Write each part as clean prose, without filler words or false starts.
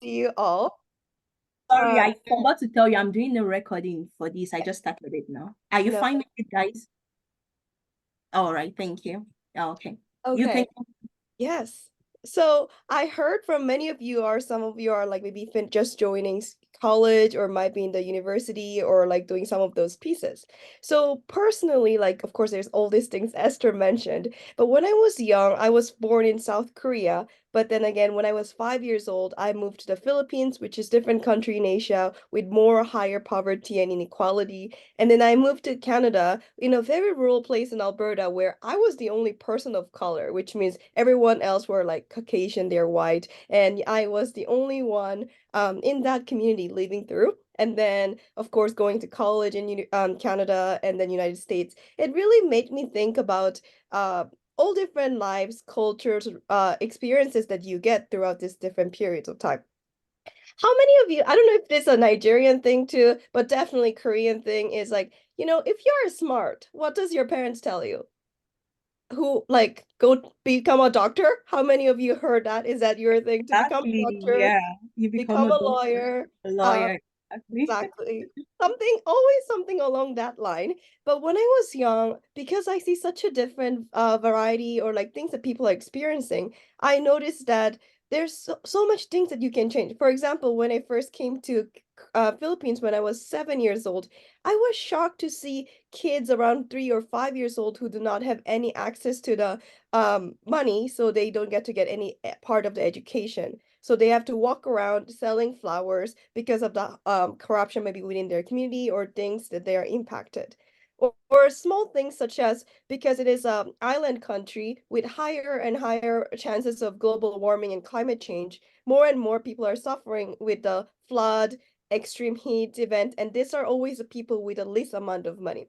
see you all. Sorry, Uh, I forgot to tell you I'm doing a recording for this. I just started it now. Are you no, fine with it, guys? All right, thank you. Okay. You can. okay. Yes. So I heard from many of you, or some of you are like maybe just joining college or might be in the university or like doing some of those pieces. So personally, like of course there's all these things Esther mentioned, but when I was young, I was born in South Korea, but then again when I was 5 years old, I moved to the Philippines, which is different country in Asia with more higher poverty and inequality. And then I moved to Canada in a very rural place in Alberta where I was the only person of color, which means everyone else were like Caucasian, they're white, and I was the only one in that community living through. And then, of course, going to college in Canada and then United States, it really made me think about all different lives, cultures, experiences that you get throughout these different periods of time. How many of you, I don't know if this is a Nigerian thing too, but definitely Korean thing is like, if you're smart, what does your parents tell you? Who like go become a doctor? How many of you heard that? Is that your thing to become a Exactly. doctor, Yeah. You become become a a doctor, lawyer? a Um, lawyer. Exactly. Exactly. Always something along that line. But when I was young, because I see such a different variety or like things that people are experiencing, I noticed that there's so much things that you can change. For example, when I first came to Philippines when I was 7 years old, I was shocked to see kids around 3 or 5 years old who do not have any access to the money, so they don't get to get any part of the education. So they have to walk around selling flowers because of the corruption maybe within their community or things that they are impacted. Or small things such as because it is an island country with higher and higher chances of global warming and climate change, more and more people are suffering with the flood, extreme heat event, and these are always the people with the least amount of money.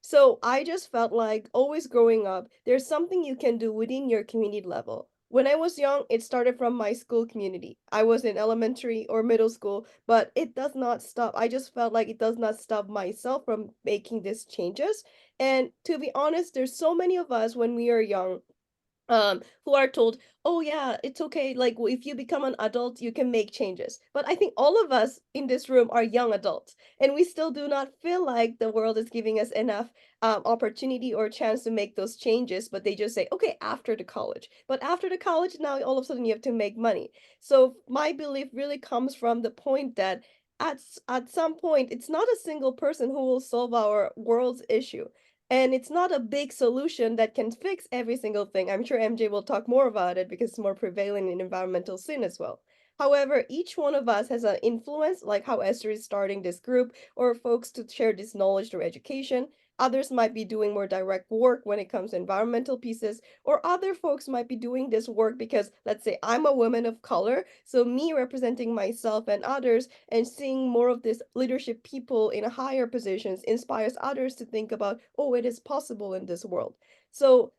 So I just felt like always growing up, there's something you can do within your community level. When I was young, it started from my school community. I was in elementary or middle school, but it does not stop. I just felt like it does not stop myself from making these changes. And to be honest, there's so many of us when we are young who are told, oh yeah, it's okay, like if you become an adult you can make changes, but I think all of us in this room are young adults and we still do not feel like the world is giving us enough opportunity or chance to make those changes, but they just say okay after the college, but after the college now all of a sudden you have to make money. So my belief really comes from the point that at some point it's not a single person who will solve our world's issue, and it's not a big solution that can fix every single thing. I'm sure MJ will talk more about it because it's more prevalent in environmental sin as well. However, each one of us has an influence, like how Esther is starting this group, or folks to share this knowledge through education. Others might be doing more direct work when it comes to environmental pieces, or other folks might be doing this work because, let's say, I'm a woman of color, so me representing myself and others and seeing more of this leadership people in higher positions inspires others to think about, oh, it is possible in this world. So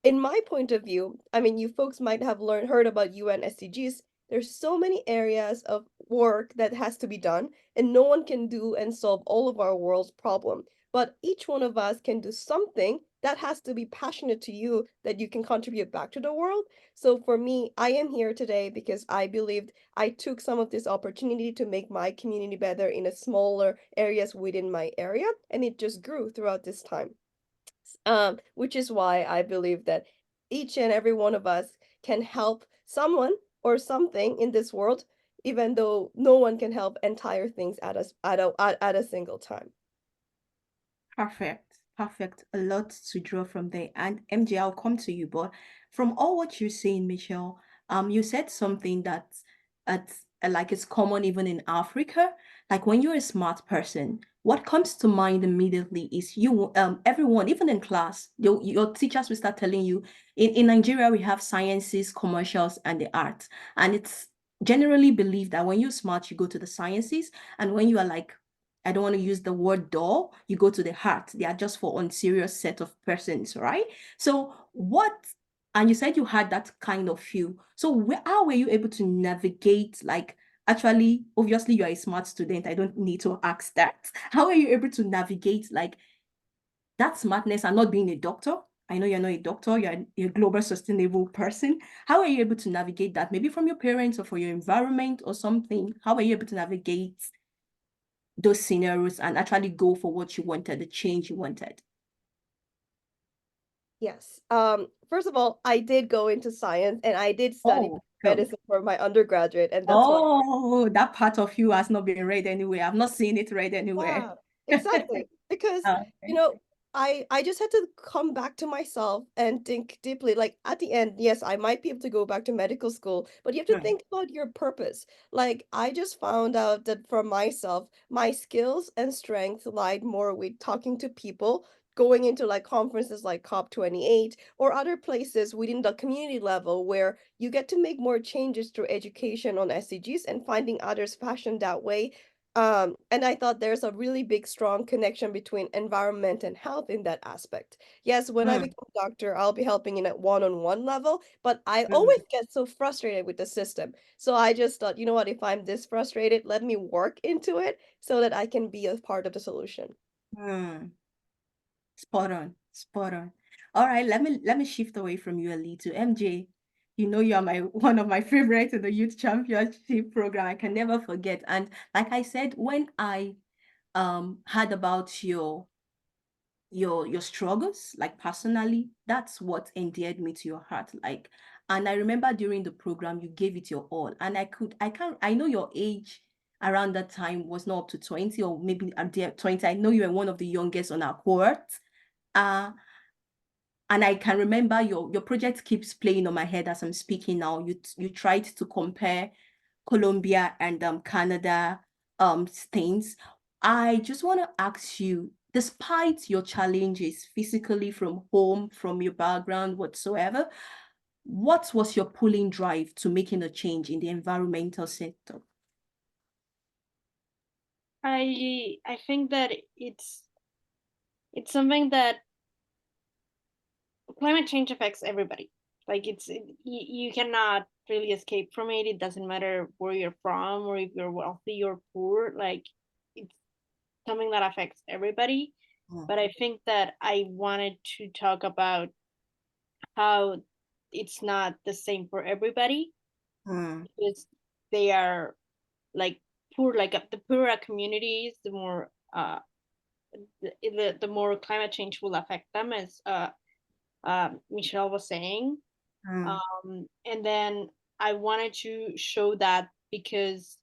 in my point of view, I mean, you folks might have heard about UN SDGs. There's so many areas of work that has to be done, and no one can do and solve all of our world's problem. But each one of us can do something that has to be passionate to you that you can contribute back to the world. So for me, I am here today because I believed I took some of this opportunity to make my community better in a smaller areas within my area, and it just grew throughout this time. Which is why I believe that each and every one of us can help someone or something in this world, even though no one can help entire things at a single time. Perfect. Perfect. A lot to draw from there. And MJ, I'll come to you. But from all what you're saying, Michelle, you said something that's like it's common even in Africa. Like when you're a smart person, what comes to mind immediately is everyone, even in class, your teachers will start telling you in Nigeria we have sciences, commercials, and the arts. And it's generally believed that when you're smart, you go to the sciences, and when you are like I don't want to use the word dull. You go to the heart. They are just for unserious set of persons, right? So and you said you had that kind of feel. So how were you able to navigate, like, actually, obviously you are a smart student. I don't need to ask that. How are you able to navigate like that smartness and not being a doctor? I know you're not a doctor, you're a global sustainable person. How are you able to navigate that? Maybe from your parents or for your environment or something. How are you able to navigate those scenarios and actually go for what you wanted, the change you wanted? Yes. First of all, I did go into science and I did study Oh, good. medicine for my undergraduate, and that's why. Oh, that part of you has not been read anywhere. I've not seen it read anywhere. Yeah, exactly. Because, you Okay. know, I just had to come back to myself and think deeply. Like at the end, yes, I might be able to go back to medical school, but you have to Hmm, think about your purpose. Like I just found out that for myself, my skills and strength lied more with talking to people, going into like conferences like COP28 or other places within the community level where you get to make more changes through education on SDGs and finding others' passion that way. And I thought there's a really big, strong connection between environment and health in that aspect. Yes, when I hmm, become a doctor, I'll be helping in a one-on-one level, but I hmm, always get so frustrated with the system. So I just thought, you know what, if I'm this frustrated, let me work into it so that I can be a part of the solution. hmm. Spot on, spot on. All right, let me shift away from you a little. MJ, you know you are my one of my favorites in the youth championship program. I can never forget. And like I said, when I heard about your struggles, like personally, that's what endeared me to your heart. Like, and I remember during the program you gave it your all. And I know your age around that time was not up to 20 or maybe at the 20. I know you were one of the youngest on our cohort. Uh, and I can remember your project keeps playing on my head as I'm speaking now. You tried to compare Colombia and Canada stains. I just want to ask you, despite your challenges physically from home, from your background, whatsoever, what was your pulling drive to making a change in the environmental sector? I think that it's something that climate change affects everybody. Like you cannot really escape from it. It doesn't matter where you're from or if you're wealthy or poor. Like it's something that affects everybody. Mm, But I think that I wanted to talk about how it's not the same for everybody mm, because they are like poor, like the poorer communities, the more the more climate change will affect them, as Michelle was saying. mm, And then I wanted to show that because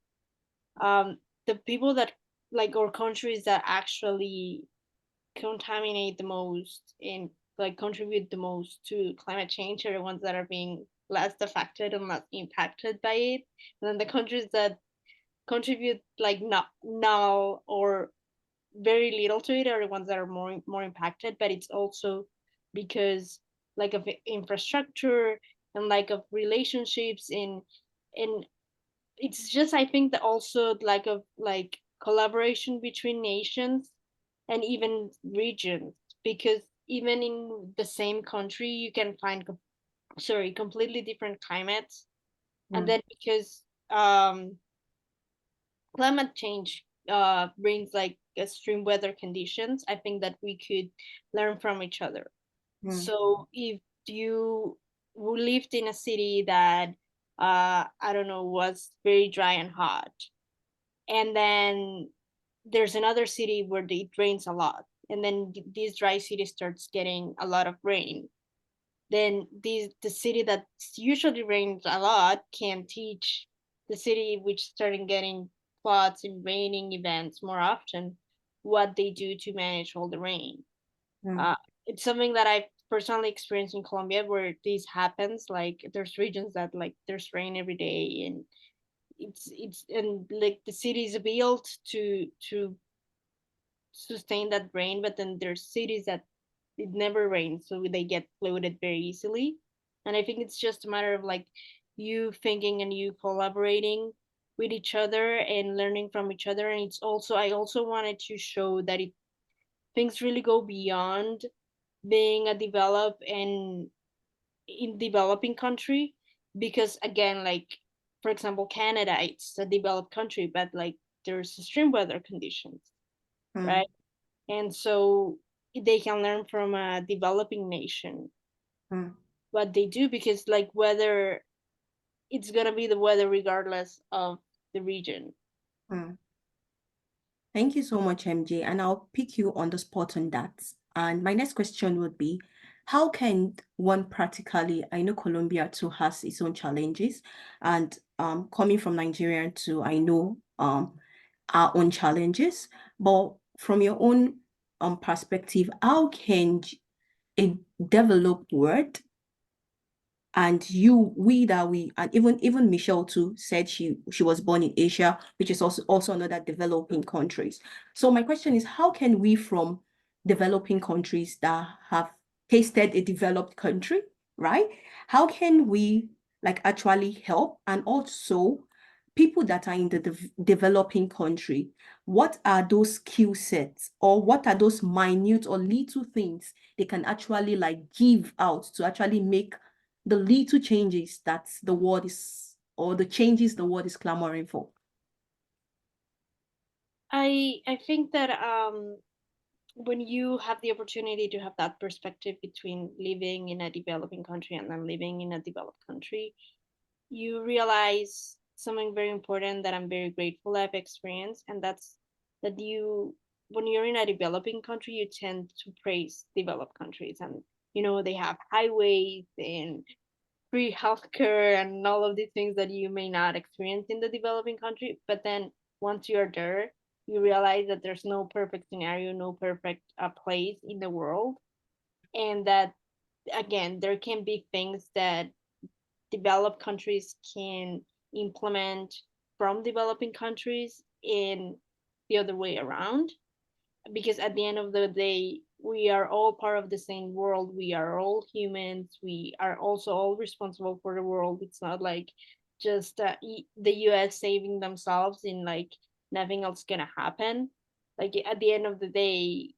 the people that like or countries that actually contaminate the most and like contribute the most to climate change are the ones that are being less affected and less impacted by it. And then the countries that contribute like not null or very little to it are the ones that are more impacted. But it's also because like of infrastructure and like of relationships in it's just I think that also like of like collaboration between nations and even regions, because even in the same country you can find sorry completely different climates. And mm, then because climate change brings like extreme weather conditions, I think that we could learn from each other. mm, So if you lived in a city that I don't know was very dry and hot, and then there's another city where it rains a lot, and then this dry city starts getting a lot of rain, then the city that usually rains a lot can teach the city which started getting floods and raining events more often what they do to manage all the rain. mm, uh, it's something that I've personally experienced in Colombia where this happens. Like there's regions that like there's rain every day, and it's and like the city is built to sustain that rain, but then there's cities that it never rains, so they get flooded very easily. And I think it's just a matter of like you thinking and you collaborating with each other and learning from each other. And it's also I also wanted to show that it things really go beyond being a developed and in developing country, because again, like for example Canada, it's a developed country, but like there's extreme weather conditions, mm, right? And so they can learn from a developing nation Mm, what they do, because like whether it's gonna be the weather regardless of the region. mm. Thank you so much, MJ. And I'll pick you on the spot on that. And my next question would be, how can one practically, I know Colombia too has its own challenges, and coming from Nigeria too, I know our own challenges, but from your own perspective, how can a developed world, and we and even Michelle too said she was born in Asia, which is also another developing countries. So my question is, how can we from developing countries that have tasted a developed country, right? How can we like actually help? And also people that are in the developing country, what are those skill sets, or what are those minute or little things they can actually like give out to actually make the little changes that the world is, or the changes the world is clamoring for? I think that when you have the opportunity to have that perspective between living in a developing country and then living in a developed country, you realize something very important that I'm very grateful I've experienced, and that's that you, when you're in a developing country, you tend to praise developed countries, and they have highways and free healthcare and all of these things that you may not experience in the developing country. But then once you're there, you realize that there's no perfect scenario, no perfect place in the world, and that again there can be things that developed countries can implement from developing countries in the other way around, because at the end of the day we are all part of the same world, we are all humans, we are also all responsible for the world. It's not like just the US saving themselves and like nothing else gonna happen. Like at the end of the day,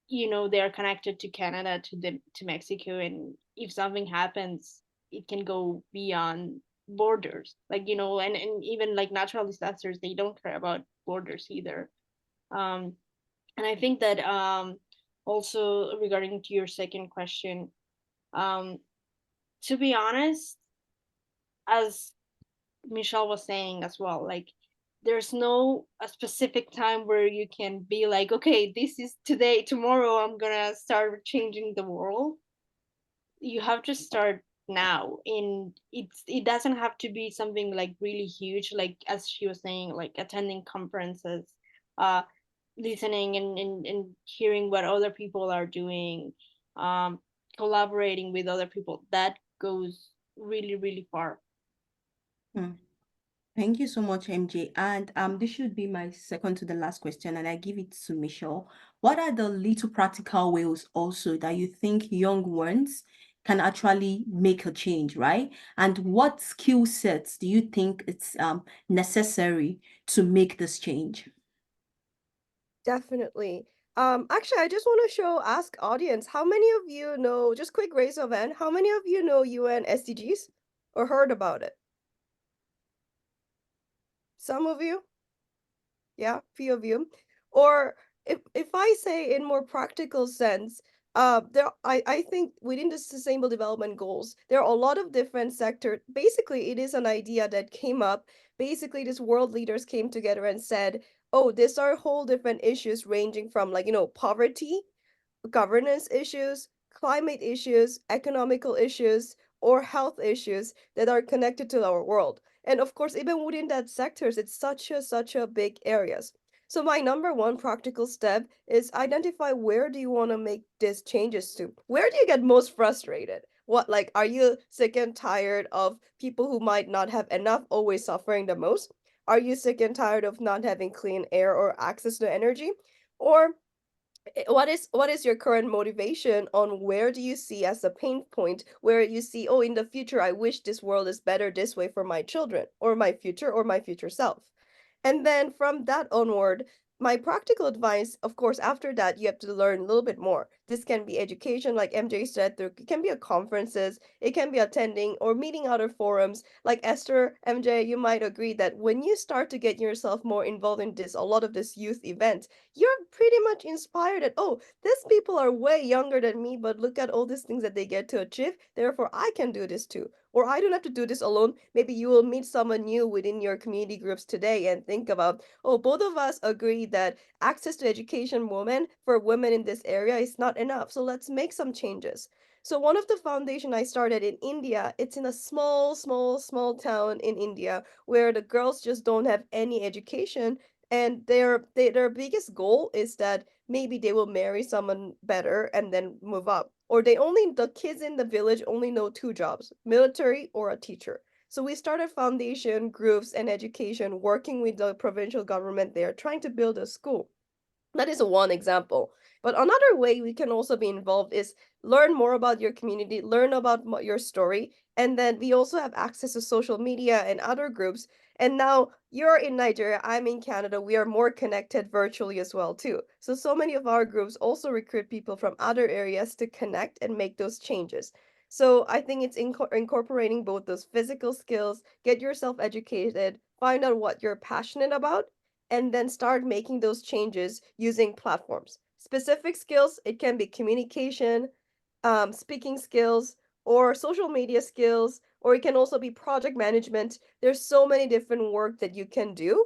they are connected to Canada, to Mexico, and if something happens, it can go beyond borders. Like and even like natural disasters, they don't care about borders either. Um, and I think that also regarding to your second question, um, to be honest, as Michelle was saying as well, like there's no a specific time where you can be like, okay, this is today, tomorrow I'm gonna start changing the world. You have to start now, and it doesn't have to be something like really huge, like as she was saying, like attending conferences, uh listening and hearing what other people are doing, um collaborating with other people, that goes really really far. Hmm. Thank you so much, MJ. And this should be my second to the last question, and I give it to Michelle. What are the little practical ways also that you think young ones can actually make a change, right? And what skill sets do you think it's necessary to make this change? Definitely. Actually, I just want to ask audience, how many of you know, just quick raise of hand, how many of you know UN SDGs or heard about it? Some of you? Yeah, few of you. Or if I say in more practical sense, I think within the Sustainable Development Goals, there are a lot of different sectors. Basically, it is an idea that came up. Basically, these world leaders came together and said, oh, these are whole different issues ranging from like, poverty, governance issues, climate issues, economical issues, or health issues that are connected to our world. And of course, even within that sectors, it's such a big areas. So my number one practical step is identify where do you want to make these changes to? Where do you get most frustrated? What, like, are you sick and tired of people who might not have enough always suffering the most? Are you sick and tired of not having clean air or access to energy? Or what is your current motivation on where do you see as a pain point where you see, oh, in the future I wish this world is better this way for my children or my future self. And then from that onward, my practical advice, of course, after that, you have to learn a little bit more. This can be education, like MJ said, there it can be a conferences, it can be attending or meeting other forums. Like Esther, MJ, you might agree that when you start to get yourself more involved in this, a lot of this youth events, you're pretty much inspired that, oh, these people are way younger than me, but look at all these things that they get to achieve. Therefore, I can do this too. Or I don't have to do this alone. Maybe you will meet someone new within your community groups today and think about, oh, both of us agree that access to education for women in this area is not enough. So let's make some changes. So one of the foundation I started in India, it's in a small town in India where the girls just don't have any education, and their biggest goal is that maybe they will marry someone better and then move up. Or the kids in the village only know two jobs, military or a teacher. So we started foundation groups and education, working with the provincial government there, trying to build a school. That is one example. But another way we can also be involved is learn more about your community, learn about your story, and then we also have access to social media and other groups. And now you're in Nigeria, I'm in Canada. We are more connected virtually as well too. So many of our groups also recruit people from other areas to connect and make those changes. So I think it's incorporating both those physical skills, get yourself educated, find out what you're passionate about, and then start making those changes using platforms. Specific skills, it can be communication, speaking skills, or social media skills, or it can also be project management. There's so many different work that you can do.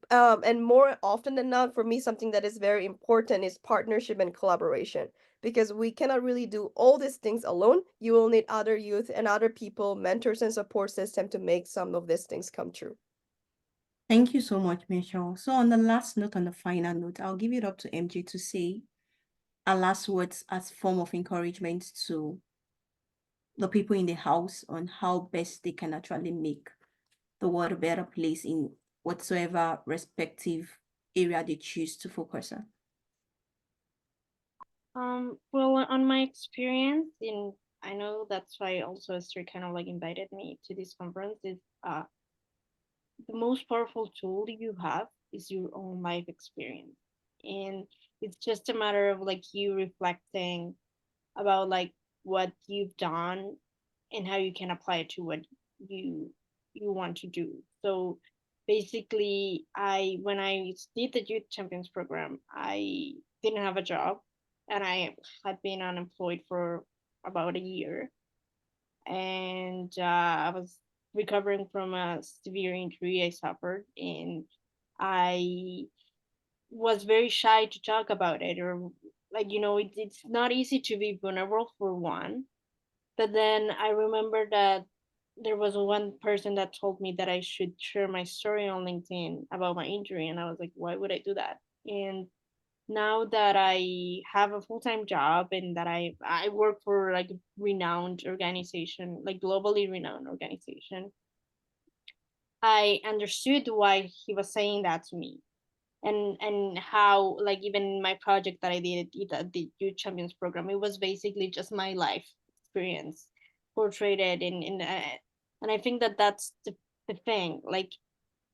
And more often than not, for me, something that is very important is partnership and collaboration because we cannot really do all these things alone. You will need other youth and other people, mentors, and support system to make some of these things come true. Thank you so much, Michelle. So on the last note, on the final note, I'll give it up to MJ to say our last words as form of encouragement to the people in the house on how best they can actually make the world a better place in whatsoever respective area they choose to focus on. Well, on my experience in, I know that's why also Esther kind of like invited me to this conference, is the most powerful tool you have is your own life experience. And it's just a matter of like you reflecting about like what you've done and how you can apply it to what you you want to do. So basically, I when I did the youth champions program, I didn't have a job and I had been unemployed for about a year, and I was recovering from a severe injury I suffered, and I was very shy to talk about it, or like it's not easy to be vulnerable for one. But then I remember that there was one person that told me that I should share my story on LinkedIn about my injury, and I was like, why would I do that? And now that I have a full-time job and that I work for like a renowned organization, like globally renowned organization, I understood why he was saying that to me, and how like even my project that I did at the Youth Champions program, it was basically just my life experience portrayed and I think that that's the thing. Like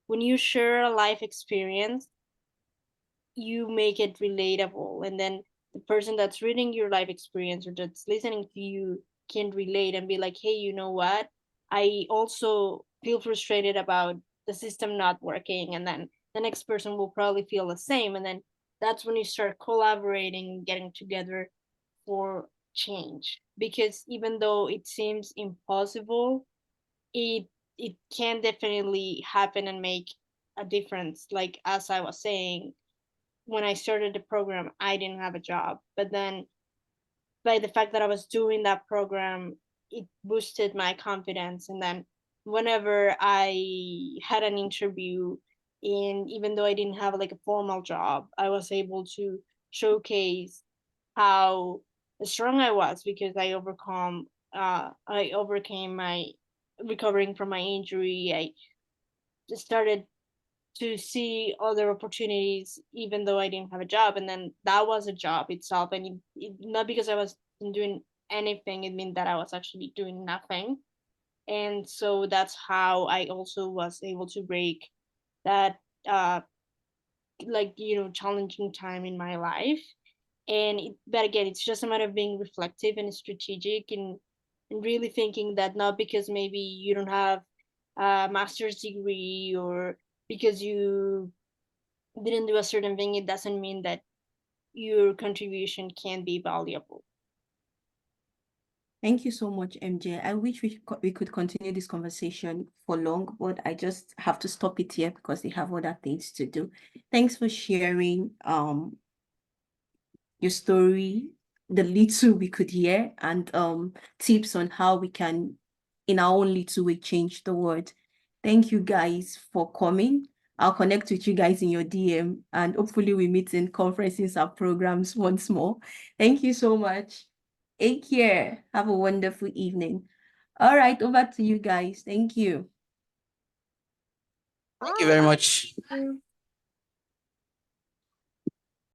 when you share a life experience, you make it relatable, and then the person that's reading your life experience or that's listening to you can relate and be like, hey, you know what, I also feel frustrated about the system not working, and then the next person will probably feel the same, and then that's when you start collaborating and getting together for change, because even though it seems impossible, it it can definitely happen and make a difference. Like as I was saying, when I started the program, I didn't have a job. But then by the fact that I was doing that program, it boosted my confidence. And then whenever I had an interview, and even though I didn't have like a formal job, I was able to showcase how strong I was because I overcame my recovering from my injury. I just started to see other opportunities even though I didn't have a job, and then that was a job itself, and not because I was doing anything, it meant that I was actually doing nothing. And so that's how I also was able to break that uh like, challenging time in my life. But again, it's just a matter of being reflective and strategic, and really thinking that not because maybe you don't have a master's degree, or because you didn't do a certain thing, it doesn't mean that your contribution can be valuable. Thank you so much, MJ. I wish we could continue this conversation for long, but I just have to stop it here because they have other things to do. Thanks for sharing your story, the little we could hear, and tips on how we can, in our own little way, change the world. Thank you guys for coming. I'll connect with you guys in your DM, and hopefully we meet in conferences or programs once more. Thank you so much. Take care. Have a wonderful evening. All right, over to you guys. Thank you. Thank you very Bye. much.